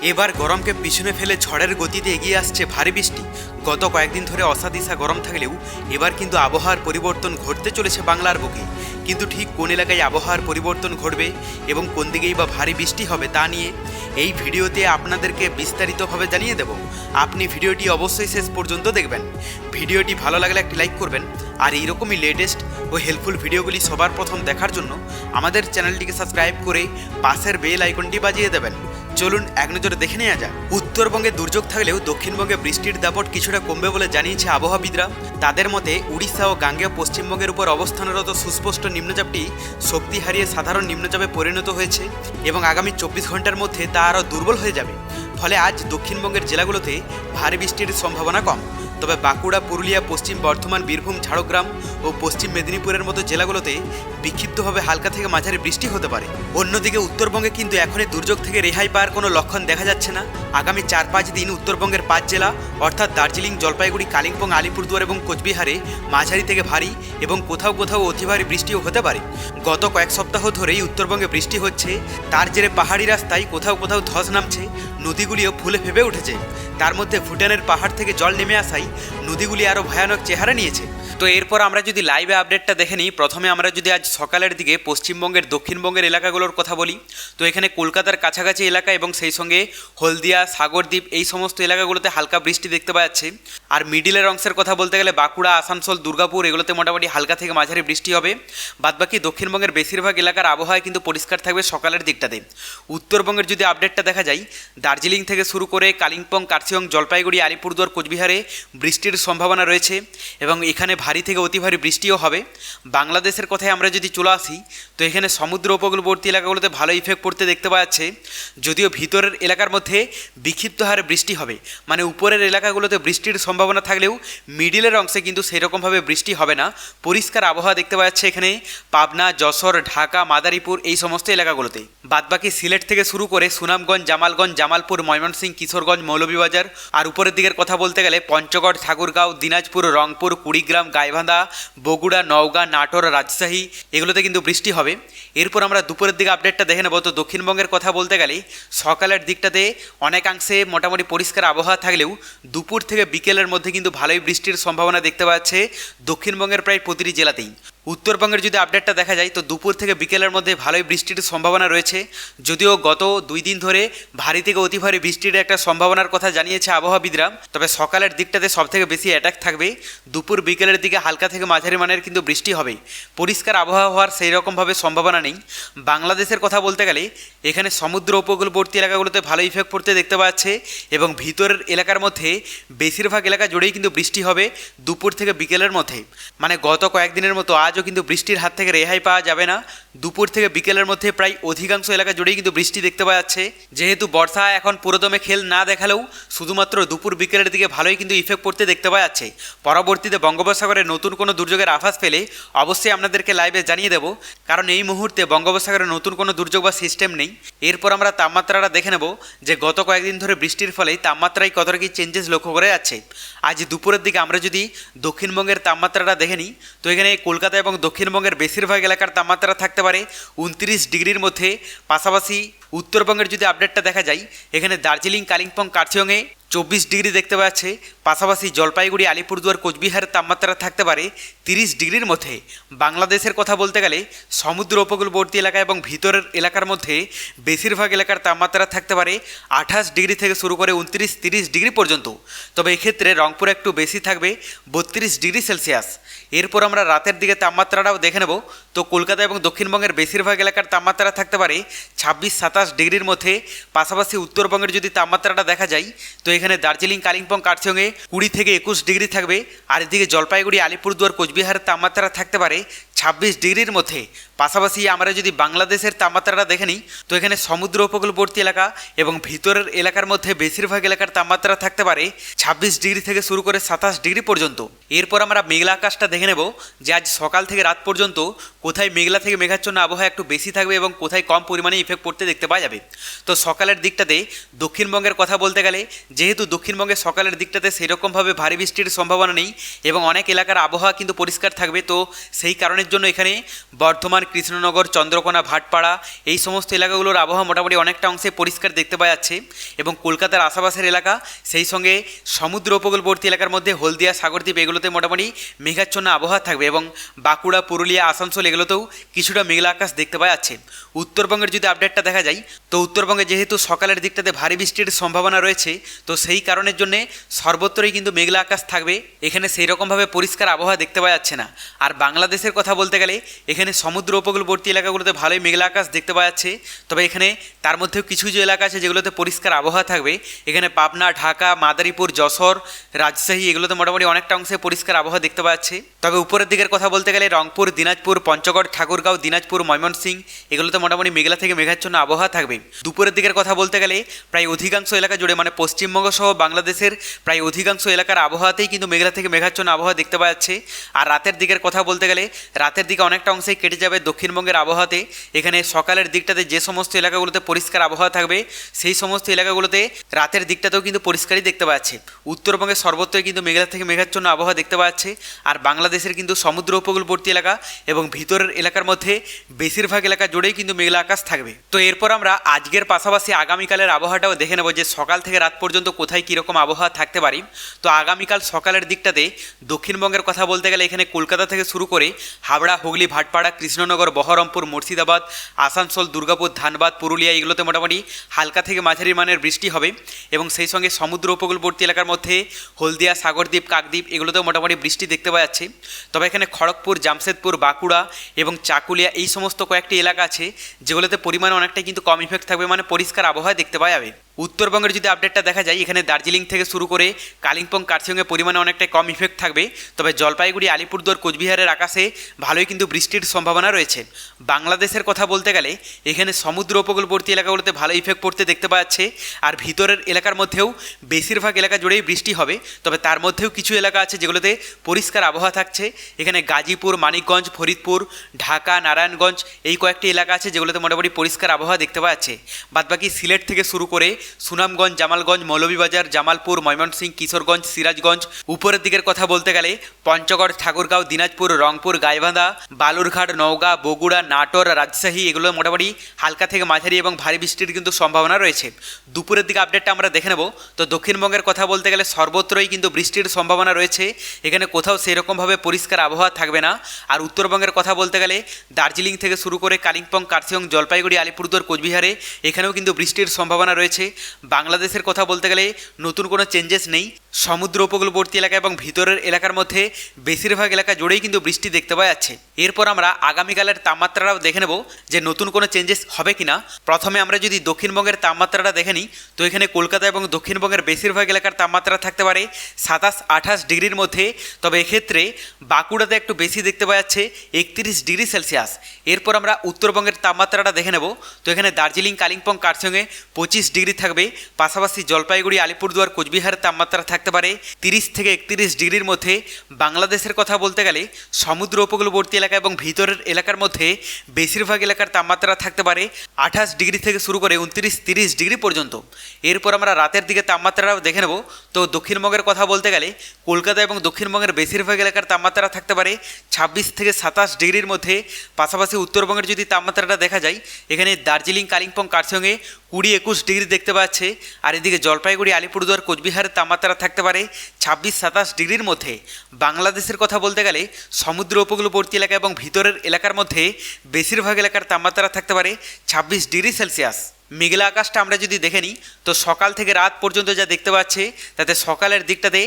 এবার গরমকে পিছনে ফেলে ঝড়ের গতিতে এগিয়ে আসছে ভারী বৃষ্টি। গত কয়েকদিন ধরে অসাদিসা গরম থাকলেও এবার কিন্তু আবহাওয়ার পরিবর্তন ঘটতে চলেছে বাংলার বুকে। কিন্তু ঠিক কোন এলাকায় আবহাওয়ার পরিবর্তন ঘটবে এবং কোন দিকেই বা ভারী বৃষ্টি হবে তা নিয়ে এই ভিডিওতে আপনাদেরকে বিস্তারিতভাবে জানিয়ে দেব। আপনি ভিডিওটি অবশ্যই শেষ পর্যন্ত দেখবেন। ভিডিওটি ভালো লাগলে একটি লাইক করবেন, আর এইরকমই লেটেস্ট ও হেল্পফুল ভিডিওগুলি সবার প্রথম দেখার জন্য আমাদের চ্যানেলটিকে সাবস্ক্রাইব করে পাশের বেল আইকনটি বাজিয়ে দেবেন। চলুন এক নজরে দেখে নেওয়া যাক। উত্তরবঙ্গে দুর্যোগ থাকলেও দক্ষিণবঙ্গে বৃষ্টির দাপট কিছুটা কমবে বলে জানিয়েছে আবহাওয়াবিদরা। তাদের মতে উড়িষ্যা ও গাঙ্গেয় পশ্চিমবঙ্গের উপর অবস্থানরত সুস্পষ্ট নিম্নচাপটি শক্তি হারিয়ে সাধারণ নিম্নচাপে পরিণত হয়েছে এবং আগামী 24 ঘন্টার মধ্যে তা আরও দুর্বল হয়ে যাবে। ফলে আজ দক্ষিণবঙ্গের জেলাগুলোতে ভারী বৃষ্টির সম্ভাবনা কম। তবে বাঁকুড়া, পুরুলিয়া, পশ্চিম বর্ধমান, বীরভূম, ঝাড়গ্রাম ও পশ্চিম মেদিনীপুরের মতো জেলাগুলোতে বিক্ষিপ্তভাবে হালকা থেকে মাঝারি বৃষ্টি হতে পারে। অন্যদিকে উত্তরবঙ্গে কিন্তু এখনই দুর্যোগ থেকে রেহাই পাওয়ার কোনো লক্ষণ দেখা যাচ্ছে না। আগামী 4-5 দিন উত্তরবঙ্গের 5 জেলা অর্থাৎ দার্জিলিং, জলপাইগুড়ি, কালিম্পং, আলিপুরদুয়ার এবং কোচবিহারে মাঝারি থেকে ভারী এবং কোথাও কোথাও অতি ভারী বৃষ্টিও হতে পারে। গত কয়েক সপ্তাহ ধরেই উত্তরবঙ্গে বৃষ্টি হচ্ছে, তার জেরে পাহাড়ি রাস্তায় কোথাও কোথাও ধস নামছে, নদীগুলিও ফুলে ফেপে উঠেছে। তার মধ্যে ভুটানের পাহাড় থেকে জল নেমে আসায় নদীগুলি আরও ভয়ানক চেহারা নিয়েছে। তো এরপর আমরা যদি লাইভে আপডেটটা দেখে নিই, প্রথমে আমরা যদি আজ সকালের দিকে পশ্চিমবঙ্গের দক্ষিণবঙ্গের এলাকাগুলোর কথা বলি, তো এখানে কলকাতার কাছাকাছি এলাকা এবং সেই সঙ্গে হলদিয়া, সাগরদ্বীপ এই সমস্ত এলাকাগুলোতে হালকা বৃষ্টি দেখতে পাওয়া যাচ্ছে। আর মিডিলের অংশের কথা বলতে গেলে বাঁকুড়া, আসানসোল, দুর্গাপুর এগুলোতে মোটামুটি হালকা থেকে মাঝারি বৃষ্টি হবে। বাদবাকি দক্ষিণবঙ্গের বেশিরভাগ এলাকার আবহাওয়া কিন্তু পরিষ্কার থাকবে সকালের দিকটাতে। উত্তরবঙ্গের যদি আপডেটটা দেখা যায়, দার্জিলিং থেকে শুরু করে কালিম্পং, কার্শিয়ং, জলপাইগুড়ি, আলিপুরদুয়ার, কোচবিহারে বৃষ্টির সম্ভাবনা রয়েছে এবং এখানে ভারী থেকে অতি ভারী বৃষ্টিও হবে। বাংলাদেশের কথায় আমরা যদি চলে আসি, তো এখানে সমুদ্র উপকূলবর্তী এলাকাগুলোতে ভালো ইফেক্ট পড়তে দেখতে পাওয়া যাচ্ছে। যদিও ভিতরের এলাকার মধ্যে বিক্ষিপ্ত হারে বৃষ্টি হবে, মানে উপরের এলাকাগুলোতে বৃষ্টির সম্ভাবনা থাকলেও মিডিলের অংশে কিন্তু সেরকমভাবে বৃষ্টি হবে না। পরিষ্কার আবহাওয়া দেখতে পাওয়া যাচ্ছে এখানে পাবনা, যশোর, ঢাকা, মাদারীপুর এই সমস্ত এলাকাগুলোতে। বাদবাকি সিলেট থেকে শুরু করে সুনামগঞ্জ, জামালপুর, ময়মনসিংহ, কিশোরগঞ্জ, মৌলভীবাজার আর উপরের দিকের কথা বলতে গেলে পঞ্চগড়, ঠাকুরগাঁও, দিনাজপুর, রংপুর, কুড়িগ্রাম, গাইবান্ধা, বগুড়া, নওগাঁ, নাটোর, রাজশাহী এগুলোতে কিন্তু বৃষ্টি হবে। এরপর আমরা দুপুরের দিকে আপডেটটা দেখে নেব। তো দক্ষিণবঙ্গের কথা বলতে গেলে সকালের দিকটাতে অনেকাংশে মোটামুটি পরিষ্কার আবহাওয়া থাকলেও দুপুর থেকে বিকেলের মধ্যে কিন্তু ভালোই বৃষ্টির সম্ভাবনা দেখতে পাওয়া যাচ্ছে দক্ষিণবঙ্গের প্রায় প্রতিটি জেলাতেই। উত্তরবঙ্গের যদি আপডেটটা দেখা যায়, তো দুপুর থেকে বিকেলের মধ্যে ভালোই বৃষ্টির সম্ভাবনা রয়েছে। যদিও গত 2 দিন ধরে ভারী থেকে অতি ভারী বৃষ্টির একটা সম্ভাবনার কথা জানিয়েছে আবহাওয়াবিদরা, তবে সকালের দিকটাতে সবথেকে বেশি অ্যাটাক থাকবে। দুপুর বিকেলের দিকে হালকা থেকে মাঝারি মানের কিন্তু বৃষ্টি হবে। পরিষ্কার আবহাওয়া হওয়ার সেই রকমভাবে সম্ভাবনা নেই। বাংলাদেশের কথা বলতে গেলে এখানে সমুদ্র উপকূলবর্তী এলাকাগুলোতে ভালো ইফেক্ট পড়তে দেখতে পাওয়া যাচ্ছে এবং ভিতরের এলাকার মধ্যে বেশিরভাগ এলাকা জুড়েই কিন্তু বৃষ্টি হবে দুপুর থেকে বিকেলের মধ্যে। মানে গত কয়েকদিনের মতো আজও কিন্তু বৃষ্টির হাত থেকে রেহাই পাওয়া যাবে না। দুপুর থেকে বিকেলের মধ্যে প্রায় অধিকাংশ এলাকা জুড়েই কিন্তু বৃষ্টি দেখতে পাওয়া যাচ্ছে। যেহেতু বর্ষা এখন পুরোদমে খেল না দেখালেও শুধুমাত্র দুপুর বিকেলের দিকে ভালোই কিন্তু ইফেক্ট পড়তে দেখতে পাওয়া যাচ্ছে। পরবর্তীতে বঙ্গোপসাগরে নতুন কোনো দুর্যোগের আভাস পেলে অবশ্যই আপনাদেরকে লাইভে জানিয়ে দেব, কারণ এই মুহূর্তে বঙ্গোপসাগরে নতুন কোনো দুর্যোগ বা সিস্টেম নেই। এরপর আমরা তাপমাত্রাটা দেখে নেব যে গত কয়েকদিন ধরে বৃষ্টির ফলে তাপমাত্রায় কতটা কি চেঞ্জেস লক্ষ্য করা যাচ্ছে। আজ দুপুরের দিকে আমরা যদি দক্ষিণবঙ্গের তাপমাত্রাটা দেখে নিই, তো এখানে কলকাতা এবং দক্ষিণবঙ্গের বেশিরভাগ এলাকার তাপমাত্রা থাকতে পারে 29 ডিগ্রির মধ্যে। পাশাপাশি উত্তরবঙ্গের যদি আপডেটটা দেখা যায়, এখানে দার্জিলিং, কালিম্পং, কার্শিয়ংয়ে 24 ডিগ্রি দেখতে পাওয়া যাচ্ছে। পাশাপাশি জলপাইগুড়ি, আলিপুরদুয়ার, কোচবিহারের তাপমাত্রা থাকতে পারে 30 ডিগ্রির মধ্যে। বাংলাদেশের কথা বলতে গেলে সমুদ্র উপকূলবর্তী এলাকা এবং ভিতরের এলাকার মধ্যে বেশিরভাগ এলাকার তাপমাত্রা থাকতে পারে 28 ডিগ্রি থেকে শুরু করে 29-30 ডিগ্রি পর্যন্ত। তবে এক্ষেত্রে রংপুরে একটু বেশি থাকবে 32 ডিগ্রি সেলসিয়াস। এরপর আমরা রাতের দিকে তাপমাত্রাটাও দেখে নেব। তো কলকাতা এবং দক্ষিণবঙ্গের বেশিরভাগ এলাকার তাপমাত্রা থাকতে পারে 26-27 ডিগ্রির মধ্যে। পাশাপাশি উত্তরবঙ্গের যদি তাপমাত্রাটা দেখা যায়, তো এখানে দার্জিলিং, কালিম্পং, কার্শিয়ংয়ে 20 থেকে 21 ডিগ্রি থাকবে। আর এদিকে জলপাইগুড়ি, আলিপুরদুয়ার, কোচবিহারের তাপমাত্রা থাকতে পারে 26 ডিগ্রির মধ্যে। পাশাপাশি আমরা যদি বাংলাদেশের তাপমাত্রাটা দেখে নিই, তো এখানে সমুদ্র উপকূলবর্তী এলাকা এবং ভিতরের এলাকার মধ্যে বেশিরভাগ এলাকার তাপমাত্রা থাকতে পারে 26 ডিগ্রি থেকে শুরু করে 27 ডিগ্রি পর্যন্ত। এরপর আমরা মেঘলা আকাশটা দেখে নেব যে আজ সকাল থেকে রাত পর্যন্ত কোথায় মেঘলা থেকে মেঘাচ্ছন্ন আবহাওয়া একটু বেশি থাকবে এবং কোথায় কম পরিমাণে ইফেক্ট পড়তে দেখতে পাওয়া যাবে। তো সকালের দিকটাতে দক্ষিণবঙ্গের কথা বলতে গেলে যেহেতু যেহেতু দক্ষিণবঙ্গে সকালের দিকটাতে সেরকমভাবে ভারী বৃষ্টির সম্ভাবনা নেই এবং অনেক এলাকার আবহাওয়া কিন্তু পরিষ্কার থাকবে, তো সেই কারণের জন্য এখানে বর্ধমান, কৃষ্ণনগর, চন্দ্রকোনা, ভাটপাড়া এই সমস্ত এলাকাগুলোর আবহাওয়া মোটামুটি অনেকটা অংশে পরিষ্কার দেখতে পাওয়া যাচ্ছে। এবং কলকাতার আশেপাশের এলাকা, সেই সঙ্গে সমুদ্র উপকূলবর্তী এলাকার মধ্যে হলদিয়া, সাগরদ্বীপ এগুলোতে মোটামুটি মেঘাচ্ছন্ন আবহাওয়া থাকবে এবং বাঁকুড়া, পুরুলিয়া, আসানসোল এগুলোতেও কিছুটা মেঘলা আকাশ দেখতে পাওয়া যাচ্ছে। উত্তরবঙ্গের যদি আপডেটটা দেখা যায়, তো উত্তরবঙ্গে যেহেতু সকালের দিকটাতে ভারী বৃষ্টির সম্ভাবনা রয়েছে, তো সেই কারণের জন্য সর্বত্রই কিন্তু মেঘলা আকাশ থাকবে। এখানে সেই রকমভাবে পরিষ্কার আবহাওয়া দেখতে পাওয়া যাচ্ছে না। আর বাংলাদেশের কথা বলতে গেলে এখানে সমুদ্র উপকূলবর্তী এলাকাগুলোতে ভালোই মেঘলা আকাশ দেখতে পাওয়া যাচ্ছে। তবে এখানে তার মধ্যেও কিছু কিছু এলাকা আছে যেগুলোতে পরিষ্কার আবহাওয়া থাকবে। এখানে পাবনা, ঢাকা, মাদারীপুর, যশোর, রাজশাহী এগুলোতে মোটামুটি অনেকটা অংশে পরিষ্কার আবহাওয়া দেখতে পাওয়া যাচ্ছে। তবে উপরের দিকের কথা বলতে গেলে রংপুর, দিনাজপুর, পঞ্চগড়, ঠাকুরগাঁও, দিনাজপুর, ময়মনসিংহ এগুলোতে মোটামুটি মেঘলা থেকে মেঘাচ্ছন্ন আবহাওয়া থাকবে। দুপুরের দিকের কথা বলতে গেলে প্রায় অধিকাংশ এলাকা জুড়ে, মানে পশ্চিমবঙ্গ সহ বাংলাদেশের প্রায় অধিকাংশ এলাকার আবহাওয়াতেই কিন্তু মেঘলা থেকে মেঘাচ্ছন্ন আবহাওয়া দেখতে পাওয়া যাচ্ছে। আর রাতের দিকের কথা বলতে গেলে রাতের দিকে অনেকটা অংশেই কেটে যাবে দক্ষিণবঙ্গের আবহাওয়াতে। এখানে সকালের দিকটাতে যে সমস্ত এলাকাগুলোতে পরিষ্কার আবহাওয়া থাকবে, সেই সমস্ত এলাকাগুলোতে রাতের দিকটাতেও কিন্তু পরিষ্কারই দেখতে পাওয়া যাচ্ছে। উত্তরবঙ্গের সর্বত্রই কিন্তু মেঘলা থেকে মেঘাচ্ছন্ন আবহাওয়া দেখতে পাওয়া যাচ্ছে। আর বাংলাদেশের কিন্তু সমুদ্র উপকূলবর্তী এলাকা এবং ভিতরের এলাকার মধ্যে বেশিরভাগ এলাকা জুড়েই কিন্তু মেঘলা আকাশ থাকবে। তো এরপর আমরা আজকের পাশাপাশি আগামীকালের আবহাওয়াটাও দেখে নেব যে সকাল থেকে রাত পর্যন্ত কোথায় কীরকম আবহাওয়া থাকতে পারি। তো আগামীকাল সকালের দিকটাতে দক্ষিণবঙ্গের কথা বলতে গেলে এখানে কলকাতা থেকে শুরু করে হাবড়া, হুগলি, ভাটপাড়া, কৃষ্ণনগর, বহরমপুর, মুর্শিদাবাদ, আসানসোল, দুর্গাপুর, ধানবাদ, পুরুলিয়া এগুলোতে মোটামুটি হালকা থেকে মাঝারি মানের বৃষ্টি হবে। এবং সেই সঙ্গে সমুদ্র উপকূলবর্তী এলাকার মধ্যে হলদিয়া, সাগরদ্বীপ, কাকদ্বীপ এগুলোতেও মোটামুটি বৃষ্টি দেখতে পাওয়া যাচ্ছে। তবে এখানে খড়গপুর, জামশেদপুর, বাঁকুড়া এবং চাকুলিয়া এই সমস্ত কয়েকটি এলাকা আছে যেগুলোতে পরিমাণে অনেকটাই কিন্তু কম ইফেক্ট থাকবে, মানে পরিষ্কার আবহাওয়া দেখতে পাওয়া যাবে। উত্তরবঙ্গের যদি আপডেটটা দেখা যায়, এখানে দার্জিলিং থেকে শুরু করে কালিম্পং, কার্শিয়ংয়ে পরিমাণে অনেকটাই কম ইফেক্ট থাকবে। তবে জলপাইগুড়ি, আলিপুরদুয়ার, কোচবিহারের আকাশে ভালোই কিন্তু বৃষ্টির সম্ভাবনা রয়েছে। বাংলাদেশের কথা বলতে গেলে এখানে সমুদ্র উপকূলবর্তী এলাকাগুলোতে ভালো ইফেক্ট পড়তে দেখতে পাওয়া যাচ্ছে। আর ভিতরের এলাকার মধ্যেও বেশিরভাগ এলাকা জুড়েই বৃষ্টি হবে। তবে তার মধ্যেও কিছু এলাকা আছে যেগুলোতে পরিষ্কার আবহাওয়া থাকছে। এখানে গাজীপুর, মানিকগঞ্জ, ফরিদপুর, ঢাকা, নারায়ণগঞ্জ এই কয়েকটি এলাকা আছে যেগুলোতে মোটামুটি পরিষ্কার আবহাওয়া দেখতে পাওয়া যাচ্ছে। বাদবাকি সিলেট থেকে শুরু করে সুনামগঞ্জ, জামালগঞ্জ, মৌলভীবাজার, জামালপুর, ময়মনসিংহ, কিশোরগঞ্জ, সিরাজগঞ্জ, উপরের দিকের কথা বলতে গেলে পঞ্চগড়, ঠাকুরগাঁও, দিনাজপুর, রংপুর, গাইবান্ধা, বালুরঘাট, নওগাঁ, বগুড়া, নাটোর, রাজশাহী এগুলো মোটামুটি হালকা থেকে মাঝারি এবং ভারী বৃষ্টির কিন্তু সম্ভাবনা রয়েছে। দুপুরের দিকে আপডেটটা আমরা দেখে নেব। তো দক্ষিণবঙ্গের কথা বলতে গেলে সর্বত্রই কিন্তু বৃষ্টির সম্ভাবনা রয়েছে। এখানে কোথাও সেরকমভাবে পরিষ্কার আবহাওয়া থাকবে না। আর উত্তরবঙ্গের কথা বলতে গেলে দার্জিলিং থেকে শুরু করে কালিম্পং, কার্শিয়ং, জলপাইগুড়ি, আলিপুরদুয়ার, কোচবিহারে এখানেও কিন্তু বৃষ্টির সম্ভাবনা রয়েছে। বাংলাদেশের কথা বলতে গেলে নতুন কোনো চেঞ্জেস নেই। সমুদ্র উপকূলবর্তী এলাকা এবং ভিতরের এলাকার মধ্যে বেশিরভাগ এলাকা জুড়েই কিন্তু বৃষ্টি দেখতে পাওয়া যাচ্ছে। এরপর আমরা আগামীকালের তাপমাত্রাটাও দেখে নেব যে নতুন কোনো চেঞ্জেস হবে কিনা। প্রথমে আমরা যদি দক্ষিণবঙ্গের তাপমাত্রাটা দেখে নিই, তো এখানে কলকাতা এবং দক্ষিণবঙ্গের বেশিরভাগ এলাকার তাপমাত্রা থাকতে পারে 27-28 ডিগ্রির মধ্যে। তবে এক্ষেত্রে বাঁকুড়াতে একটু বেশি দেখতে পাওয়া যাচ্ছে 31 ডিগ্রি সেলসিয়াস। এরপর আমরা উত্তরবঙ্গের তাপমাত্রাটা দেখে নেব। তো এখানে দার্জিলিং, কালিম্পং, কার্শিয়ংয়ে 25 ডিগ্রি থাকবে। পাশাপাশি জলপাইগুড়ি, আলিপুরদুয়ার, কোচবিহারের তাপমাত্রা থাকতে পারে 30 থেকে 31 ডিগ্রির মধ্যে। বাংলাদেশের কথা বলতে গেলে সমুদ্র উপকূলবর্তী এলাকা এবং ভিতরের এলাকার মধ্যে বেশিরভাগ এলাকার তাপমাত্রা থাকতে পারে 28 ডিগ্রি থেকে শুরু করে 29-30 ডিগ্রি পর্যন্ত। এরপর আমরা রাতের দিকে তাপমাত্রাটাও দেখে নেব। তো দক্ষিণবঙ্গের কথা বলতে গেলে কলকাতা এবং দক্ষিণবঙ্গের বেশিরভাগ এলাকার তাপমাত্রা থাকতে পারে 26 থেকে 27 ডিগ্রির মধ্যে। পাশাপাশি উত্তরবঙ্গের যদি তাপমাত্রাটা দেখা যায়, এখানে দার্জিলিং, কালিম্পং, কার্শিয়ংয়ে 20-21 ডিগ্রি দেখতে পাচ্ছে। আর এদিকে জলপাইগুড়ি, আলিপুরদুয়ার, কোচবিহারের তাপমাত্রা থাকতে পারে 26-27 ডিগ্রির মধ্যে। বাংলাদেশের কথা বলতে গেলে সমুদ্র উপকূলবর্তী এলাকা এবং ভিতরের এলাকার মধ্যে বেশিরভাগ এলাকার তাপমাত্রা থাকতে পারে 26 ডিগ্রি সেলসিয়াস। মেঘলা আকাশটা আমরা যদি দেখে নিই, তো সকাল থেকে রাত পর্যন্ত যা দেখতে পাচ্ছে তাতে সকালের দিকটাতে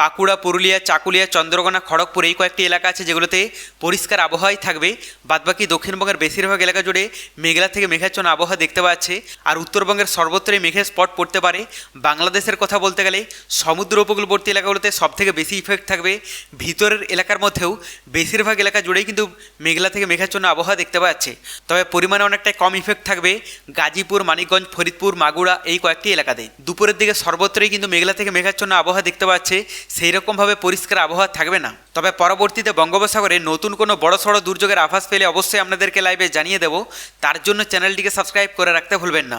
বাঁকুড়া, পুরুলিয়া, চাকুলিয়া, চন্দ্রকোনা, খড়গপুর এই কয়েকটি এলাকা আছে যেগুলোতে পরিষ্কার আবহাওয়াই থাকবে। বাদবাকি দক্ষিণবঙ্গের বেশিরভাগ এলাকা জুড়ে মেঘলা থেকে মেঘাচ্ছন্ন আবহাওয়া দেখতে পাচ্ছে। আর উত্তরবঙ্গের সর্বত্রই মেঘের স্পট পড়তে পারে। বাংলাদেশের কথা বলতে গেলে সমুদ্র উপকূলবর্তী এলাকাগুলোতে সবথেকে বেশি ইফেক্ট থাকবে। ভিতরের এলাকার মধ্যেও বেশিরভাগ এলাকা জুড়েই কিন্তু মেঘলা থেকে মেঘাচ্ছন্ন আবহাওয়া দেখতে পাচ্ছে। তবে পরিমাণে অনেকটাই কম ইফেক্ট থাকবে গাজীপুর, মানিকগঞ্জ, ফরিদপুর, মাগুরা এই কয়েকটি এলাকাতে। দুপুরের দিকে সর্বত্রই কিন্তু মেঘলা থেকে মেঘাচ্ছন্ন আবহাওয়া দেখতে পাচ্ছে। সেই রকমভাবে পরিষ্কার আবহাওয়া থাকবে না। তবে পরবর্তীতে বঙ্গোপসাগরে নতুন কোনো বড়সড় দুর্যোগের আভাস পেলে অবশ্যই আপনাদেরকে লাইভে জানিয়ে দেব। তার জন্য চ্যানেলটিকে সাবস্ক্রাইব করে রাখতে ভুলবেন না।